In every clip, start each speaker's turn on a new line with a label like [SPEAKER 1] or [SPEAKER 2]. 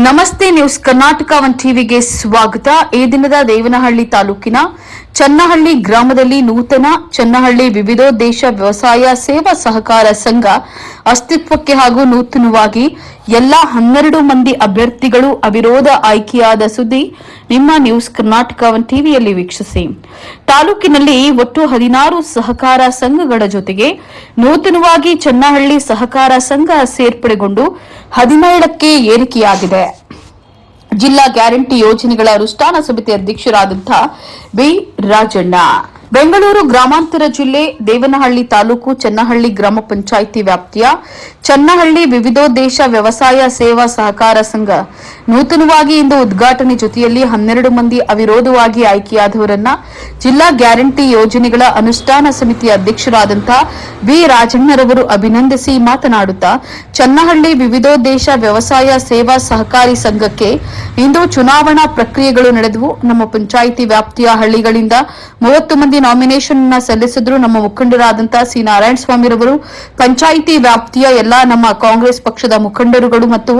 [SPEAKER 1] ನಮಸ್ತೆ news Karnataka one ಟಿವಿಗೆ ಸ್ವಾಗತ. ಈ ದಿನದ ದೇವನಹಳ್ಳಿ ತಾಲೂಕಿನ ಚನ್ನಹಳ್ಳಿ ಗ್ರಾಮದಲ್ಲಿ ನೂತನ ಚನ್ನಹಳ್ಳಿ ವಿವಿಧೋದ್ದೇಶ ವ್ಯವಸಾಯ ಸೇವಾ ಸಹಕಾರ ಸಂಘ ಅಸ್ತಿತ್ವಕ್ಕೆ ಹಾಗೂ ನೂತನವಾಗಿ ಎಲ್ಲಾ 12 ಮಂದಿ ಅಭ್ಯರ್ಥಿಗಳು ಅವಿರೋಧ ಆಯ್ಕೆಯಾದ ಸುದ್ದಿ ನಿಮ್ಮ ನ್ಯೂಸ್ ಕರ್ನಾಟಕ ಒನ್ ಟಿವಿಯಲ್ಲಿ ವೀಕ್ಷಿಸಿ. ತಾಲೂಕಿನಲ್ಲಿ ಒಟ್ಟು 16 ಸಹಕಾರ ಸಂಘಗಳ ಜೊತೆಗೆ ನೂತನವಾಗಿ ಚನ್ನಹಳ್ಳಿ ಸಹಕಾರ ಸಂಘ ಸೇರ್ಪಡೆಗೊಂಡು 17ಕ್ಕೆ ಏರಿಕೆಯಾಗಿದೆ. ಜಿಲ್ಲಾ ಗ್ಯಾರಂಟಿ ಯೋಜನೆಗಳ ಅನುಷ್ಠಾನ ಸಮಿತಿ ಅಧ್ಯಕ್ಷರಾದಂತಹ ಬಿ ರಾಜಣ್ಣ. ಬೆಂಗಳೂರು ಗ್ರಾಮಾಂತರ ಜಿಲ್ಲೆ ದೇವನಹಳ್ಳಿ ತಾಲೂಕು ಚನ್ನಹಳ್ಳಿ ಗ್ರಾಮ ಪಂಚಾಯಿತಿ ವ್ಯಾಪ್ತಿಯ ಚನ್ನಹಳ್ಳಿ ವಿವಿಧೋದ್ದೇಶ ವ್ಯವಸಾಯ ಸೇವಾ ಸಹಕಾರ ಸಂಘ ನೂತನವಾಗಿ ಇಂದು ಉದ್ಘಾಟನೆ ಜೊತೆಯಲ್ಲಿ 12 ಮಂದಿ ಅವಿರೋಧವಾಗಿ ಆಯ್ಕೆಯಾದವರನ್ನ ಜಿಲ್ಲಾ ಗ್ಯಾರಂಟಿ ಯೋಜನೆಗಳ ಅನುಷ್ಠಾನ ಸಮಿತಿ ಅಧ್ಯಕ್ಷರಾದಂತಹ ಬಿ ರಾಜಣ್ಣರವರು ಅಭಿನಂದಿಸಿ ಮಾತನಾಡುತ್ತಾ, ಚನ್ನಹಳ್ಳಿ ವಿವಿಧೋದ್ದೇಶ ವ್ಯವಸಾಯ ಸೇವಾ ಸಹಕಾರಿ ಸಂಘಕ್ಕೆ ಇಂದು ಚುನಾವಣಾ ಪ್ರಕ್ರಿಯೆಗಳು ನಡೆದವು. ನಮ್ಮ ಪಂಚಾಯಿತಿ ವ್ಯಾಪ್ತಿಯ ಹಳ್ಳಿಗಳಿಂದ 30 ಮಂದಿ ನಾಮಿನೇಷನ್ ಸಲ್ಲಿಸಿದ್ರು. ನಮ್ಮ ಮುಖಂಡರಾದಂತಹ ಸಿ ನಾರಾಯಣಸ್ವಾಮಿರವರು ಪಂಚಾಯಿತಿ ವ್ಯಾಪ್ತಿಯ ಎಲ್ಲಾ ನಮ್ಮ ಕಾಂಗ್ರೆಸ್ ಪಕ್ಷದ ಮುಖಂಡರುಗಳು ಮತ್ತು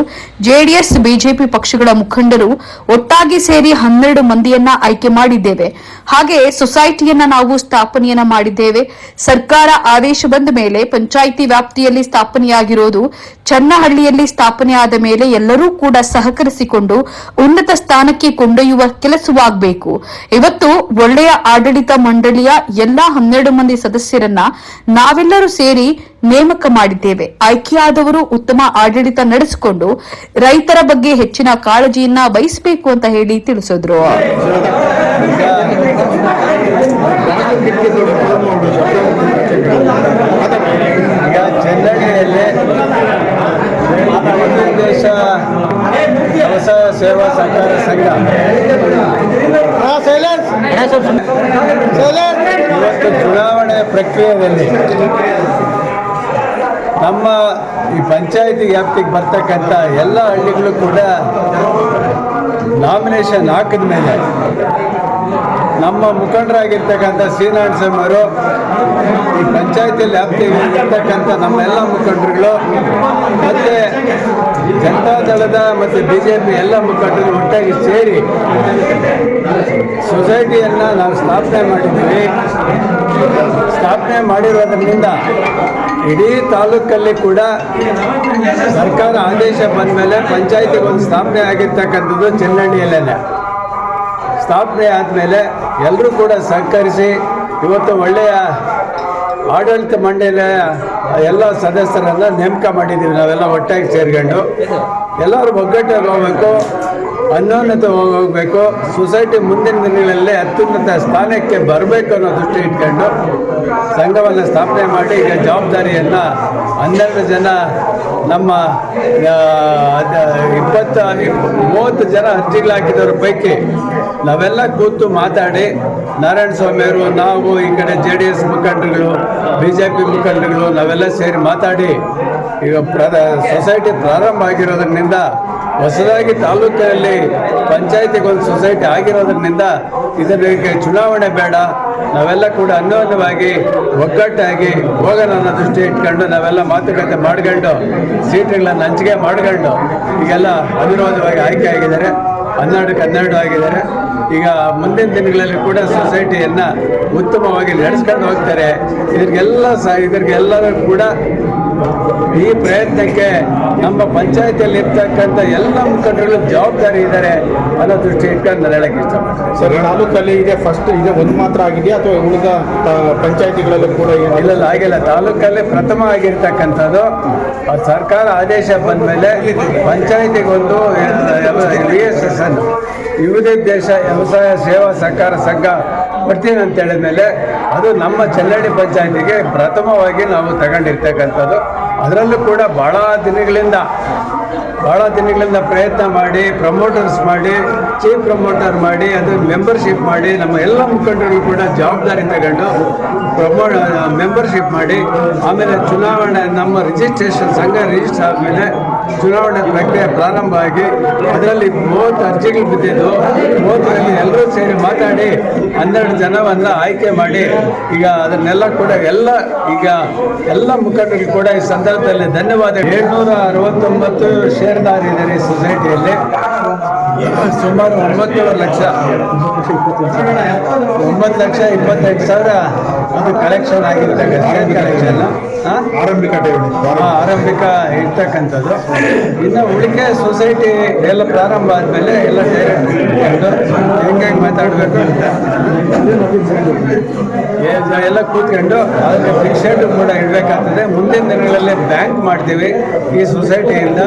[SPEAKER 1] ಜೆಡಿಎಸ್ ಬಿಜೆಪಿ ಪಕ್ಷಗಳ ಮುಖಂಡರು ಒಟ್ಟಾಗಿ ಸೇರಿ 12 ಮಂದಿಯನ್ನ ಆಯ್ಕೆ ಮಾಡಿದ್ದೇವೆ. ಹಾಗೆ ಸೊಸೈಟಿಯನ್ನ ನಾವು ಸ್ಥಾಪನೆಯನ್ನ ಮಾಡಿದ್ದೇವೆ. ಸರ್ಕಾರ ಆದೇಶ ಬಂದ ಮೇಲೆ ಪಂಚಾಯಿತಿ ವ್ಯಾಪ್ತಿಯಲ್ಲಿ ಸ್ಥಾಪನೆಯಾಗಿರೋದು ಚನ್ನಹಳ್ಳಿಯಲ್ಲಿ ಸ್ಥಾಪನೆಯಾದ ಮೇಲೆ ಎಲ್ಲರೂ ಕೂಡ ಸಹಕರಿಸಿಕೊಂಡು ಉನ್ನತ ಸ್ಥಾನಕ್ಕೆ ಕೊಂಡೊಯ್ಯುವ ಕೆಲಸವಾಗಬೇಕು. ಇವತ್ತು ಒಳ್ಳೆಯ ಆಡಳಿತ ಮಂಡಳಿಯ ಎಲ್ಲಾ 12 ಮಂದಿ ಸದಸ್ಯರನ್ನ ನಾವೆಲ್ಲರೂ ಸೇರಿ ನೇಮಕ ಮಾಡಿದ್ದೇವೆ. ಆಯ್ಕೆಯಾದವರು ಉತ್ತಮ ಆಡಳಿತ ನಡೆಸಿಕೊಂಡು ರೈತರ ಬಗ್ಗೆ ಹೆಚ್ಚಿನ ಕಾಳಜಿಯನ್ನ ವಹಿಸಬೇಕು ಅಂತ ಹೇಳಿ ತಿಳಿಸಿದ್ರು.
[SPEAKER 2] ದೇಶ ವ್ಯವಸಾಯ ಸೇವಾ ಸಹಕಾರ ಸಂಘ ಇವತ್ತು ಚುನಾವಣೆ ಪ್ರಕ್ರಿಯೆಯಲ್ಲಿ ನಮ್ಮ ಈ ಪಂಚಾಯಿತಿ ವ್ಯಾಪ್ತಿಗೆ ಬರ್ತಕ್ಕಂಥ ಎಲ್ಲ ಹಳ್ಳಿಗಳು ಕೂಡ ನಾಮಿನೇಷನ್ ಹಾಕಿದ ಮೇಲೆ ನಮ್ಮ ಮುಖಂಡರಾಗಿರ್ತಕ್ಕಂಥ ಸಿ ನಾರಾಯಣಸ್ವಾಮಿ ಅವರು ಈ ಪಂಚಾಯಿತಿಯಲ್ಲಿ ವ್ಯಾಪ್ತಿಗೆ ಇರ್ತಕ್ಕಂಥ ನಮ್ಮ ಎಲ್ಲ ಮುಖಂಡರುಗಳು ಮತ್ತು ಜನತಾದಳದ ಮತ್ತು ಬಿಜೆಪಿ ಎಲ್ಲ ಮುಖಂಡರು ಒಟ್ಟಾಗಿ ಸೇರಿ ಸೊಸೈಟಿಯನ್ನು ನಾವು ಸ್ಥಾಪನೆ ಮಾಡಿದ್ದೀವಿ. ಸ್ಥಾಪನೆ ಮಾಡಿರೋದ್ರಿಂದ ಇಡೀ ತಾಲೂಕಲ್ಲಿ ಕೂಡ ಸರ್ಕಾರ ಆದೇಶ ಬಂದ ಮೇಲೆ ಪಂಚಾಯಿತಿಗೆ ಒಂದು ಸ್ಥಾಪನೆ ಆಗಿರ್ತಕ್ಕಂಥದ್ದು ಚನ್ನಹಳ್ಳಿಯಲ್ಲೇ. ಸ್ಥಾಪನೆ ಆದಮೇಲೆ ಎಲ್ಲರೂ ಕೂಡ ಸಹಕರಿಸಿ ಇವತ್ತು ಒಳ್ಳೆಯ ಆಡಳಿತ ಮಂಡಳಿಯ ಎಲ್ಲ ಸದಸ್ಯರನ್ನು ನೇಮಕ ಮಾಡಿದ್ದೀವಿ. ನಾವೆಲ್ಲ ಒಟ್ಟಾಗಿ ಸೇರ್ಕೊಂಡು ಎಲ್ಲರೂ ಒಗ್ಗಟ್ಟಾಗಿ ಹೋಗಬೇಕು, ಅನ್ಯೋನ್ಯತೆ ಹೋಗಬೇಕು. ಸೊಸೈಟಿ ಮುಂದಿನ ದಿನಗಳಲ್ಲಿ ಅತ್ಯುನ್ನತ ಸ್ಥಾನಕ್ಕೆ ಬರಬೇಕು ಅನ್ನೋ ದೃಷ್ಟಿ ಇಟ್ಕೊಂಡು ಸಂಘವನ್ನು ಸ್ಥಾಪನೆ ಮಾಡಿ ಈಗ ಜವಾಬ್ದಾರಿಯನ್ನು 12 ಜನ ನಮ್ಮ 30 ಜನ ಅರ್ಜಿಗಳು ಹಾಕಿದವ್ರ ಪೈಕಿ ನಾವೆಲ್ಲ ಕೂತು ಮಾತಾಡಿ ನಾರಾಯಣಸ್ವಾಮಿಯವರು, ನಾವು ಈ ಕಡೆ JDS ಮುಖಂಡರುಗಳು, ಬಿಜೆಪಿ ಮುಖಂಡರುಗಳು ನಾವೆಲ್ಲ ಸೇರಿ ಮಾತಾಡಿ ಈಗ ಸೊಸೈಟಿ ಪ್ರಾರಂಭ ಆಗಿರೋದ್ರಿಂದ ಹೊಸದಾಗಿ ತಾಲೂಕಿನಲ್ಲಿ ಪಂಚಾಯತಿಗೆ ಒಂದು ಸೊಸೈಟಿ ಆಗಿರೋದ್ರಿಂದ ಇದಕ್ಕೆ ಚುನಾವಣೆ ಬೇಡ, ನಾವೆಲ್ಲ ಕೂಡ ಅನ್ಯೋನ್ಯವಾಗಿ ಒಗ್ಗಟ್ಟಾಗಿ ಹೋಗೋಣ ಅನ್ನೋ ದೃಷ್ಟಿ ಇಟ್ಕೊಂಡು ನಾವೆಲ್ಲ ಮಾತುಕತೆ ಮಾಡ್ಕೊಂಡು ಸೀಟ್ಗಳನ್ನು ಹಂಚಿಕೆ ಮಾಡ್ಕೊಂಡು ಈಗೆಲ್ಲ ಅವಿರೋಧವಾಗಿ ಆಯ್ಕೆ ಆಗಿದ್ದಾರೆ. 12ಕ್ಕೆ 12 ಆಗಿದ್ದಾರೆ. ಈಗ ಮುಂದಿನ ದಿನಗಳಲ್ಲಿ ಕೂಡ ಸೊಸೈಟಿಯನ್ನು ಉತ್ತಮವಾಗಿ ನಡೆಸ್ಕೊಂಡು ಹೋಗ್ತಾರೆ. ಇದರಿಗೆಲ್ಲರೂ ಕೂಡ ಈ ಪ್ರಯತ್ನಕ್ಕೆ ನಮ್ಮ ಪಂಚಾಯತಿಯಲ್ಲಿ ಇರ್ತಕ್ಕಂಥ ಎಲ್ಲ ಮುಖಂಡರು ಜವಾಬ್ದಾರಿ ಇದ್ದಾರೆ ಅನ್ನೋ ದೃಷ್ಟಿ ಇಟ್ಕೊಂಡು ನಾನು ಹೇಳಕ್ಕೆ ಇಷ್ಟಪಡ್ತೀನಿ.
[SPEAKER 3] ಸರ್, ತಾಲೂಕಲ್ಲಿ ಇದೆ ಫಸ್ಟ್ ಇದೆ ಒಂದು ಮಾತ್ರ ಆಗಿದೆಯಾ ಅಥವಾ ಉಳಿದ ಪಂಚಾಯತಿಗಳಲ್ಲೂ ಕೂಡ
[SPEAKER 2] ಇಲ್ಲ ಆಗಿಲ್ಲ. ತಾಲೂಕಲ್ಲಿ ಪ್ರಥಮ ಆಗಿರ್ತಕ್ಕಂಥದ್ದು ಸರ್ಕಾರ ಆದೇಶ ಬಂದ ಮೇಲೆ ಪಂಚಾಯತಿಗೆ ಒಂದು VSSN ವಿವಿಧೋದ್ದೇಶ ವ್ಯವಸಾಯ ಸೇವಾ ಸಹಕಾರ ಸಂಘ ಬರ್ತೀನಿ ಅಂತ ಹೇಳಿದ ಮೇಲೆ ಅದು ನಮ್ಮ ಚನ್ನಹಳ್ಳಿ ಪಂಚಾಯತಿಗೆ ಪ್ರಥಮವಾಗಿ ನಾವು ತಗೊಂಡಿರ್ತಕ್ಕಂಥದ್ದು. ಅದರಲ್ಲೂ ಕೂಡ ಭಾಳ ದಿನಗಳಿಂದ ಪ್ರಯತ್ನ ಮಾಡಿ ಪ್ರಮೋಟರ್ಸ್ ಮಾಡಿ ಚೀಫ್ ಪ್ರಮೋಟರ್ ಮಾಡಿ ಅದು ಮೆಂಬರ್ಶಿಪ್ ಮಾಡಿ ನಮ್ಮ ಎಲ್ಲ ಮುಖಂಡರು ಕೂಡ ಜವಾಬ್ದಾರಿ ತಗೊಂಡು ಮೆಂಬರ್ಶಿಪ್ ಮಾಡಿ ಆಮೇಲೆ ಚುನಾವಣೆ ನಮ್ಮ ರಿಜಿಸ್ಟ್ರೇಷನ್ ಸಂಘ ರಿಜಿಸ್ಟರ್ ಆದಮೇಲೆ ಚುನಾವಣೆ ಪ್ರಕ್ರಿಯೆ ಪ್ರಾರಂಭ ಆಗಿ ಅದರಲ್ಲಿ 30 ಅರ್ಜಿಗಳು ಬಿದ್ದಿದ್ದು 30ರಲ್ಲಿ ಎಲ್ಲರೂ ಸೇರಿ ಮಾತಾಡಿ 12 ಜನವನ್ನ ಆಯ್ಕೆ ಮಾಡಿ ಈಗ ಅದನ್ನೆಲ್ಲ ಕೂಡ ಎಲ್ಲ ಮುಖಂಡರಿಗೆ ಕೂಡ ಈ ಸಂದರ್ಭದಲ್ಲಿ ಧನ್ಯವಾದ. 769 ಷೇರ್ದಾರಿದ್ದಾರೆ ಈ ಸೊಸೈಟಿಯಲ್ಲಿ. ಸುಮಾರು 9 ಲಕ್ಷ 9,25,000 ಅದು ಕಲೆಕ್ಷನ್ ಆಗಿರ್ತಕ್ಕ ಶೇರ್ ಕಲೆಕ್ಷನ್ ಆರಂಭಿಕ ಇರ್ತಕ್ಕಂಥದ್ದು. ಇನ್ನು ಉಳಿಕೆ ಸೊಸೈಟಿ ಎಲ್ಲ ಪ್ರಾರಂಭ ಆದಮೇಲೆ ಎಲ್ಲ ಹೆಂಗೆ ಮಾತಾಡಬೇಕು ಎಲ್ಲ ಕೂತ್ಕೊಂಡು ಅದಕ್ಕೆ ಫಿಕ್ಸೆಡ್ ಕೂಡ ಇಡಬೇಕಾಗ್ತದೆ. ಮುಂದಿನ ದಿನಗಳಲ್ಲಿ ಬ್ಯಾಂಕ್ ಮಾಡ್ತೀವಿ, ಈ ಸೊಸೈಟಿಯಿಂದ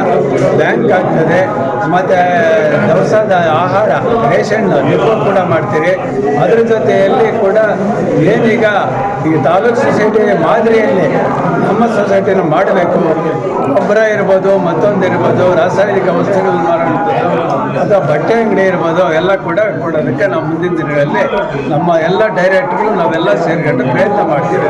[SPEAKER 2] ಬ್ಯಾಂಕ್ ಆಗ್ತದೆ. ಮತ್ತು ದವಸದ ಆಹಾರ ರೇಷನ್ ಡಿಪೋ ಕೂಡ ಮಾಡ್ತೀರಿ. ಅದ್ರ ಜೊತೆಯಲ್ಲಿ ಕೂಡ ಏನೀಗ ಈ ತಾಲೂಕು ಸೊಸೈಟಿ ಮಾದರಿಯಲ್ಲಿ ನಮ್ಮ ಸೊಸೈಟಿನ ಮಾಡಬೇಕು. ಗೊಬ್ಬರ ಇರ್ಬೋದು, ಮತ್ತೊಂದಿರ್ಬೋದು, ರಾಸಾಯನಿಕ ವಸ್ತುಗಳು ಮಾರಾಟದ್ದು ಅಥವಾ ಬಟ್ಟೆ ಅಂಗಡಿ ಇರ್ಬೋದು, ಎಲ್ಲ ಕೂಡ ಕೊಡೋದಕ್ಕೆ ನಾವು ಮುಂದಿನ ದಿನಗಳಲ್ಲಿ ನಮ್ಮ ಎಲ್ಲ ಡೈರೆಕ್ಟರ್ಗಳು ನಾವೆಲ್ಲ ಸೇರ್ಕೊಂಡು ಪ್ರಯತ್ನ ಮಾಡ್ತೀವಿ.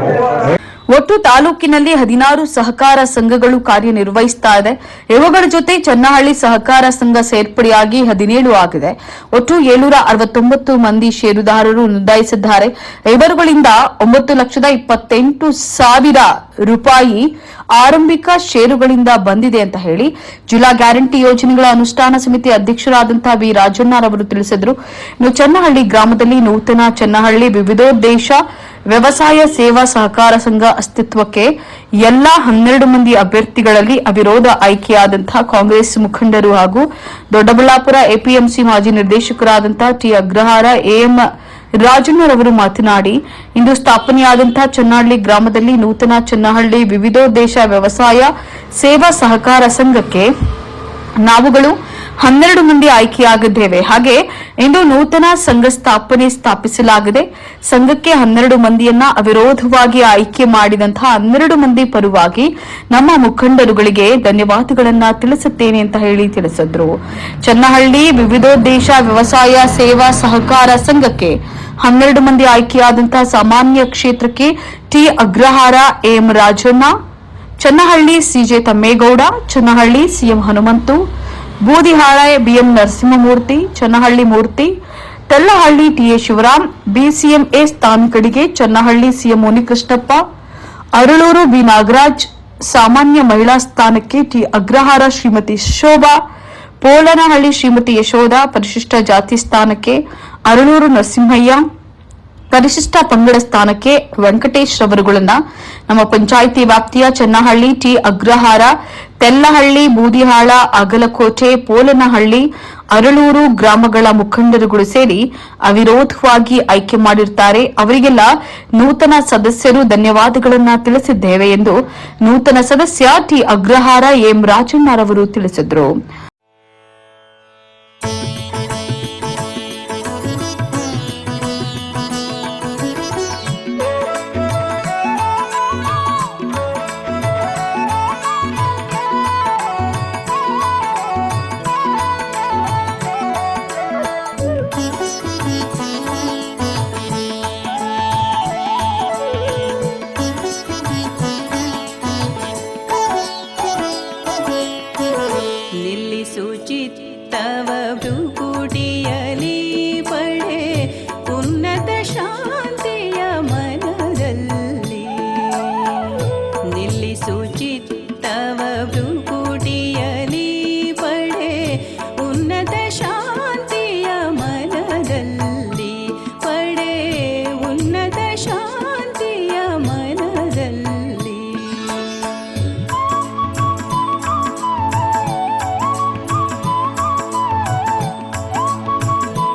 [SPEAKER 1] ಒಟ್ಟು ತಾಲೂಕಿನಲ್ಲಿ 16 ಸಹಕಾರ ಸಂಘಗಳು ಕಾರ್ಯನಿರ್ವಹಿಸ್ತಾ ಇದೆ. ಇವುಗಳ ಜೊತೆ ಚನ್ನಹಳ್ಳಿ ಸಹಕಾರ ಸಂಘ ಸೇರ್ಪಡೆಯಾಗಿ 17 ಆಗಿದೆ. ಒಟ್ಟು 769 ಮಂದಿ ಷೇರುದಾರರು ನೋಂದಾಯಿಸಿದ್ದಾರೆ. ಇವರುಗಳಿಂದ 9,28,000 ರೂಪಾಯಿ ಆರಂಭಿಕ ಷೇರುಗಳಿಂದ ಬಂದಿದೆ ಅಂತ ಹೇಳಿ ಜಿಲ್ಲಾ ಗ್ಯಾರಂಟಿ ಯೋಜನೆಗಳ ಅನುಷ್ಠಾನ ಸಮಿತಿ ಅಧ್ಯಕ್ಷರಾದಂತಹ ವಿ ರಾಜಣ್ಣರವರು ತಿಳಿಸಿದರು. ಇನ್ನು ಚನ್ನಹಳ್ಳಿ ಗ್ರಾಮದಲ್ಲಿ ನೂತನ ಚನ್ನಹಳ್ಳಿ ವಿವಿಧೋದ್ದೇಶ ವ್ಯವಸಾಯ ಸೇವಾ ಸಹಕಾರ ಸಂಘ ಅಸ್ತಿತ್ವಕ್ಕೆ ಎಲ್ಲಾ 12 ಮಂದಿ ಅಭ್ಯರ್ಥಿಗಳಲ್ಲಿ ಅವಿರೋಧ ಆಯ್ಕೆಯಾದಂತಹ ಕಾಂಗ್ರೆಸ್ ಮುಖಂಡರು ಹಾಗೂ ದೊಡ್ಡಬಳ್ಳಾಪುರ ಎಪಿಎಂಸಿ ಮಾಜಿ ನಿರ್ದೇಶಕರಾದಂತಹ ಟಿ ಅಗ್ರಹಾರ ಎಎಂ ರಾಜಣ್ಣರವರು ಮಾತನಾಡಿ, ಇಂದು ಸ್ಥಾಪನೆಯಾದಂತಹ ಚನ್ನಹಳ್ಳಿ ಗ್ರಾಮದಲ್ಲಿ ನೂತನ ಚನ್ನಹಳ್ಳಿ ವಿವಿಧೋದ್ದೇಶ ವ್ಯವಸಾಯ ಸೇವಾ ಸಹಕಾರ ಸಂಘಕ್ಕೆ ನಾವುಗಳು 12 ಮಂದಿ ಆಯ್ಕೆಯಾಗಿದ್ದೇವೆ. ಹಾಗೆ ಇಂದು ನೂತನ ಸಂಘ ಸ್ಥಾಪಿಸಲಾಗಿದೆ. ಸಂಘಕ್ಕೆ 12 ಮಂದಿಯನ್ನ ಅವಿರೋಧವಾಗಿ ಆಯ್ಕೆ ಮಾಡಿದಂತಹ 12 ಮಂದಿ ಪರವಾಗಿ ನಮ್ಮ ಮುಖಂಡರುಗಳಿಗೆ ಧನ್ಯವಾದಗಳನ್ನ ತಿಳಿಸುತ್ತೇನೆ ಅಂತ ಹೇಳಿ ತಿಳಿಸಿದ್ರು. ಚನ್ನಹಳ್ಳಿ ವಿವಿಧೋದ್ದೇಶ ವ್ಯವಸಾಯ ಸೇವಾ ಸಹಕಾರ ಸಂಘಕ್ಕೆ 12 ಮಂದಿ ಆಯ್ಕೆಯಾದಂತಹ ಸಾಮಾನ್ಯ ಕ್ಷೇತ್ರಕ್ಕೆ T Agrahara M Rajanna, Channahalli CJ Thammegowda, Channahalli CM Hanumanthu, Boodihala BM Narasimhamurthy, Channahalli Murthy, Tellahalli TA Shivaram, BCMA ಸ್ಥಾನಗಳಿಗೆ ಚನ್ನಹಳ್ಳಿ ಸಿಎಂ ಮುನಿಕೃಷ್ಣಪ್ಪ, ಅರಳೂರು ಬಿ ನಾಗರಾಜ್, ಸಾಮಾನ್ಯ ಮಹಿಳಾ ಸ್ಥಾನಕ್ಕೆ ಟಿ ಅಗ್ರಹಾರ ಶ್ರೀಮತಿ ಶೋಭಾ, ಪೋಲನಹಳ್ಳಿ ಶ್ರೀಮತಿ ಯಶೋಧ, ಪರಿಶಿಷ್ಟ ಜಾತಿ ಸ್ಥಾನಕ್ಕೆ ಅರಳೂರು ನರಸಿಂಹಯ್ಯ, ಪರಿಶಿಷ್ಟ ಪಂಗಡ ಸ್ಥಾನಕ್ಕೆ ವೆಂಕಟೇಶ್ ರವರುಗಳನ್ನ ನಮ್ಮ ಪಂಚಾಯಿತಿ ವ್ಯಾಪ್ತಿಯ ಚನ್ನಹಳ್ಳಿ ಟಿ ಅಗ್ರಹಾರ, ತೆಲ್ಲಹಳ್ಳಿ, ಬೂದಿಹಾಳ, ಅಗಲಕೋಟೆ, ಪೋಲನಹಳ್ಳಿ, ಅರಳೂರು ಗ್ರಾಮಗಳ ಮುಖಂಡರುಗಳು ಸೇರಿ ಅವಿರೋಧವಾಗಿ ಆಯ್ಕೆ ಮಾಡಿರುತ್ತಾರೆ. ಅವರಿಗೆಲ್ಲ ನೂತನ ಸದಸ್ಯರು ಧನ್ಯವಾದಗಳನ್ನ ತಿಳಿಸಿದ್ದೇವೆ ಎಂದು ನೂತನ ಸದಸ್ಯ ಟಿ ಅಗ್ರಹಾರ ಎಂ ರಾಜಣ್ಣರವರು ತಿಳಿಸಿದರು.
[SPEAKER 4] ಚಿತ್ತವ ಭ್ರುಕುಟಿಯಲಿ ಪಡೆ ಉನ್ನತ ಶಾಂತಿಯ ಮನದಲ್ಲಿ ನಿಲ್ಲಿಸು ಚಿತ್ತವ ಭ್ರುಕುಟಿಯಲಿ ಪಡೆ ಉನ್ನತ ಶಾಂತಿಯ ಮನದಲ್ಲಿ ಪಡೆ ಉನ್ನತ ಶಾಂತಿಯ ಮನದಲ್ಲಿ.
[SPEAKER 5] 「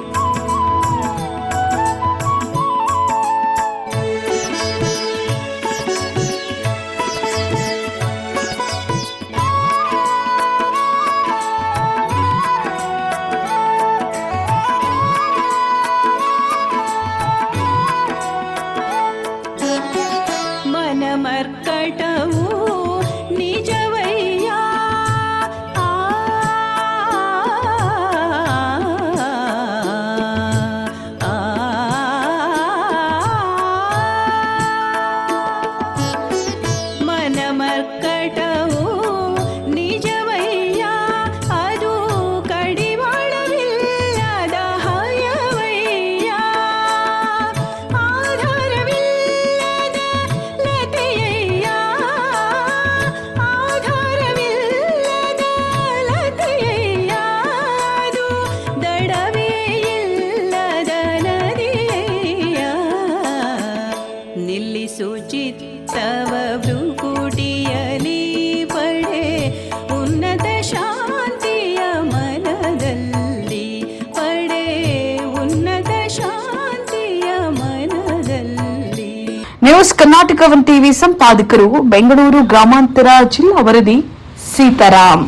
[SPEAKER 4] ನಿಲ್ಲಿಸು ಚಿತ್ತವ ಭ್ರುಕುಟಿಯಲಿ ಪಡೆ ಉನ್ನತ ಶಾಂತಿಯ ಮನದಲ್ಲಿ ಪಡೆ ಉನ್ನತ ಶಾಂತಿಯ ಮನದಲ್ಲಿ.
[SPEAKER 1] ನ್ಯೂಸ್ ಕರ್ನಾಟಕ ಒನ್ ಟಿವಿ ಸಂಪಾದಕರು ಬೆಂಗಳೂರು ಗ್ರಾಮಾಂತರ ಜಿಲ್ಲಾ ವರದಿ ಸೀತಾರಾಮ್.